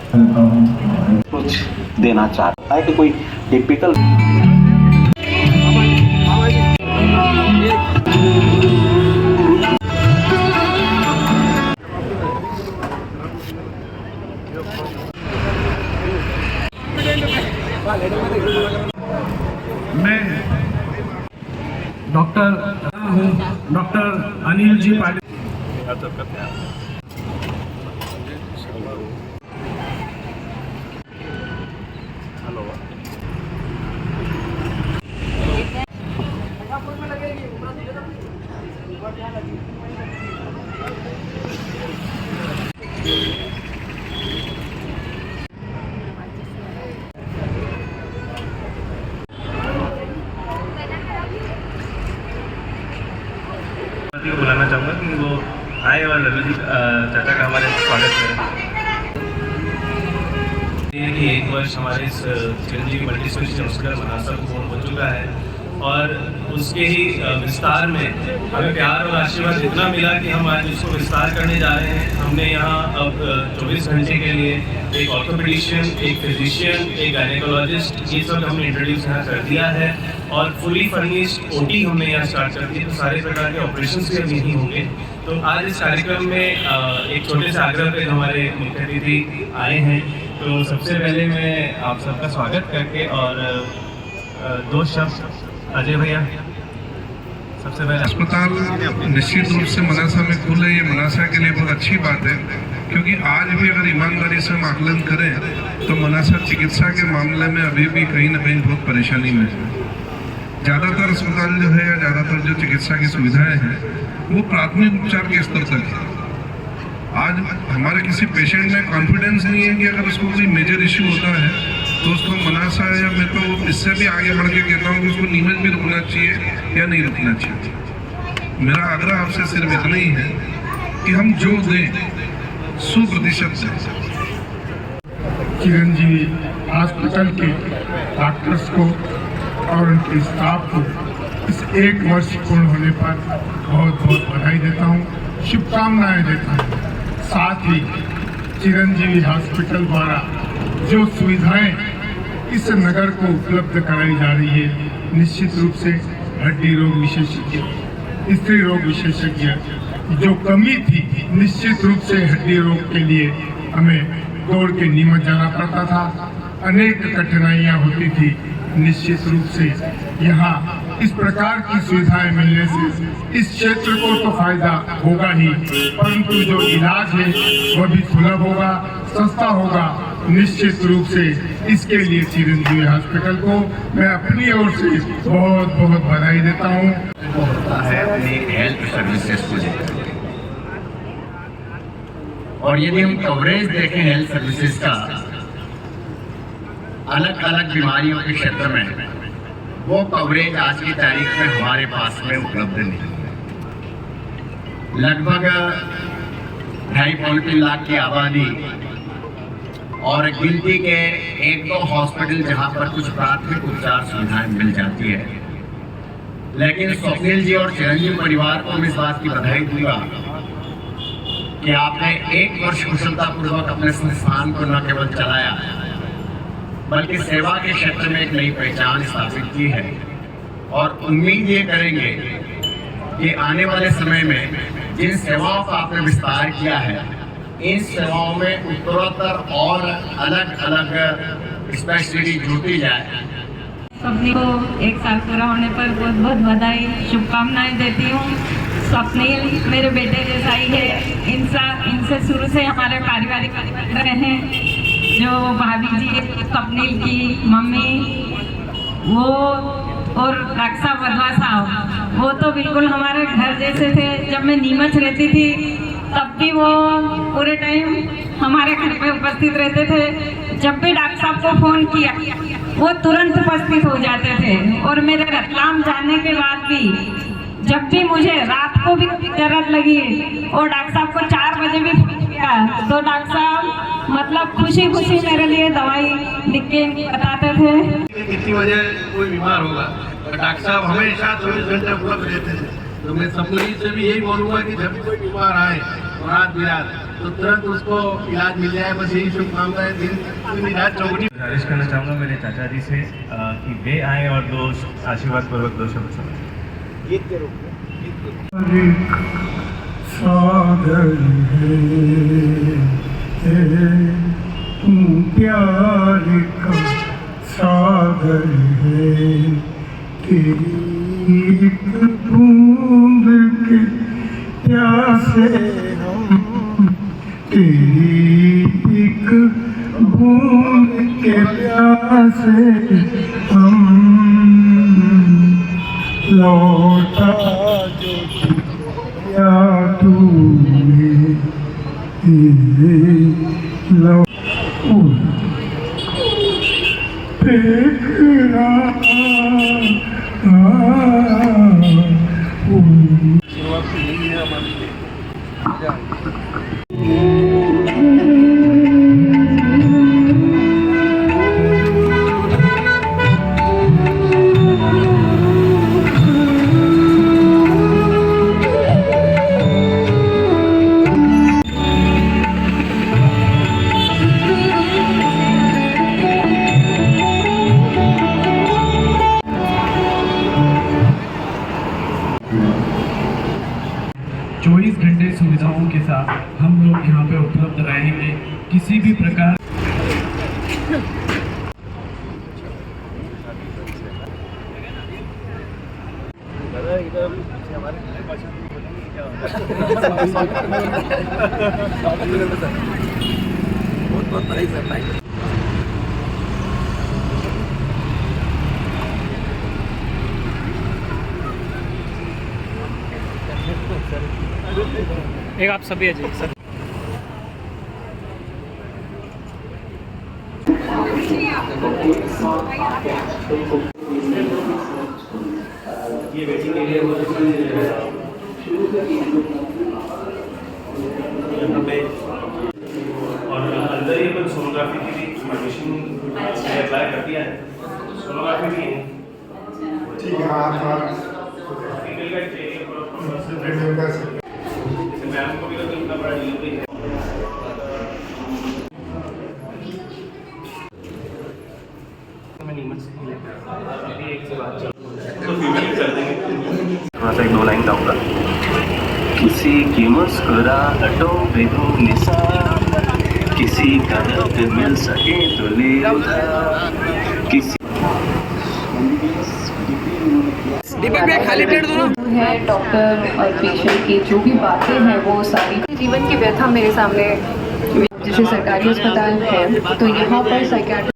कुछ देना चाहता है कि कोई टिपिकल मैं डॉक्टर अनिल जी पाटिल। को बुलाना चाहूँगा कि वो आए और लल्लू जी चाचा का हमारे स्वागत करें। ये कि एक वर्ष हमारे इस Chiranjeevi multi speciality hospital Manasa को पूर्ण हो चुका है और उसके ही विस्तार में हमें प्यार और आशीर्वाद इतना मिला कि हम आज उसको विस्तार करने जा रहे हैं। हमने यहाँ अब 24 घंटे के लिए एक ऑर्थोपेडिशियन, एक फिजिशियन, एक गायनेकोलॉजिस्ट, ये सब हमने इंट्रोड्यूस यहाँ कर दिया है और फुली फर्निश्ड ओटी हमने यहाँ स्टार्ट कर दी। तो सारे प्रकार के ऑपरेशंस भी अब यहीं होंगे। तो आज इस कार्यक्रम में एक छोटे से आग्रह पे हमारे मुख्य अतिथि आए हैं। तो सबसे पहले मैं आप सबका स्वागत करके और दो शब्द अजय भैया सबसे पहले। अस्पताल निश्चित रूप से मनासा में खुले, ये मनासा के लिए बहुत अच्छी बात है, क्योंकि आज भी अगर ईमानदारी से हम आकलन करें तो मनासा चिकित्सा के मामले में अभी भी कहीं ना कहीं बहुत परेशानी में है। ज़्यादातर अस्पताल जो है या ज़्यादातर जो चिकित्सा की सुविधाएं हैं वो प्राथमिक उपचार के स्तर तक है। आज हमारे किसी पेशेंट में कॉन्फिडेंस नहीं है कि अगर उसको कोई मेजर इश्यू होता है तो उसको मनासा या मैं तो इससे भी आगे बढ़ के कहता हूँ कि उसको नीमच भी रुकना चाहिए या नहीं रुकना चाहिए। मेरा आग्रह आपसे सिर्फ इतना ही है कि हम जो दें 100% दें। चिरंजीवी हॉस्पिटल के डॉक्टर्स को और उनके स्टाफ को इस एक वर्ष पूर्ण होने पर बहुत बहुत बधाई देता हूँ, शुभकामनाएं देता हूँ। साथ ही चिरंजीवी हॉस्पिटल द्वारा जो सुविधाएं इस नगर को उपलब्ध कराई जा रही है, निश्चित रूप से हड्डी रोग विशेषज्ञ, स्त्री रोग विशेषज्ञ जो कमी थी, निश्चित रूप से हड्डी रोग के लिए हमें दौड़ के नीमच जाना पड़ता था, अनेक कठिनाइयां होती थी। निश्चित रूप से यहाँ इस प्रकार की सुविधाएं मिलने से इस क्षेत्र को तो फायदा होगा ही, परंतु जो इलाज है वह भी सुलभ होगा, सस्ता होगा। निश्चित रूप से इसके लिए चिरंजीवी हॉस्पिटल को मैं अपनी ओर से बहुत बहुत बधाई देता हूँ। होता है अपनी हेल्थ सर्विसेज को लेकर, और यदि हम कवरेज देखें हेल्थ सर्विसेज का अलग अलग बीमारियों के क्षेत्र में, वो कवरेज आज की तारीख में हमारे पास में उपलब्ध नहीं है। लगभग 2.5-3 लाख की आबादी और गिनती के 1-2 हॉस्पिटल जहां पर कुछ प्राथमिक उपचार सुविधाएं मिल जाती है। लेकिन स्वप्निल जी और चिरंजीवी परिवार को मैं इस बात की बधाई दूंगा कि आपने एक वर्ष कुशलतापूर्वक अपने संस्थान को न केवल चलाया बल्कि सेवा के क्षेत्र में एक नई पहचान स्थापित की है। और उम्मीद ये करेंगे कि आने वाले समय में जिन सेवाओं का आपने विस्तार किया है, इन सेवाओं में उत्तरोत्तर और अलग अलग स्पेशलिटी जुड़ती जाए। सभी को 1 साल पूरा होने पर बहुत बहुत बधाई, शुभकामनाएं देती हूँ। स्वप्निल मेरे बेटे जैसा ही है, इनसे शुरू से हमारे पारिवारिक रहे हैं। जो भाभी जी स्वप्निल की मम्मी वो और रक्षा बधवा साहब, वो तो बिल्कुल हमारे घर जैसे थे। जब मैं नीमच रहती थी तब भी वो पूरे टाइम हमारे घर पे उपस्थित रहते थे। जब भी डॉक्टर साहब को फ़ोन किया वो तुरंत उपस्थित हो जाते थे। और मेरे रतलाम जाने के बाद भी जब भी मुझे रात को भी जरूरत लगी और डॉक्टर साहब को 4 बजे भी किया तो डॉक्टर साहब मतलब खुशी खुशी मेरे लिए दवाई लिख के बताते थे। कितनी वजह कोई बीमार होगा, डॉक्टर साहब हमेशा 24 घंटे उपलब्ध रहते थे। तो मैं सब लोगों से भी यही बोलूँगा कि जब भी कोई बीमार आए तो रात बिरात तो तुरंत उसको इलाज मिल जाए। बस यही शुभकामनाएं दिन रात चौगुनी। गुजारिश करना चाहूँगा मेरे चाचा जी से कि वे आएँ और दो आशीर्वाद पूर्वक 2 शब्द सुनाएं। सागर है तू प्यार का सागर है तेरी एक बूंद के प्यासे हम तेरी एक बूंद के प्यासे हम लौटा या तूने लो देखना घंटे सुविधाओं के साथ हम लोग यहाँ पे उपलब्ध रहेंगे। किसी भी प्रकार एक आप सभी अजय सर ये वेटिंग के लिए यहाँ पे और अंदर ही अपन सोनोग्राफी की भी मशीन अप्लाई कर दिया है। सोनोग्राफी भी है। ठीक है आप फीमेल का चाहिए मैम को भी तो इतना बड़ा डिलीवरी है। थोड़ा सा 1-2 लाइन गाऊंगा। किसी की मुस्कुराहटों पे हो निशान, किसी का दर्द मिल सके तो ले उधार, किसी है डॉक्टर और पेशेंट की जो भी बातें हैं वो सारी जीवन की व्यथा मेरे सामने, जैसे सरकारी अस्पताल है तो यहाँ पर साइकियाट्रिस्ट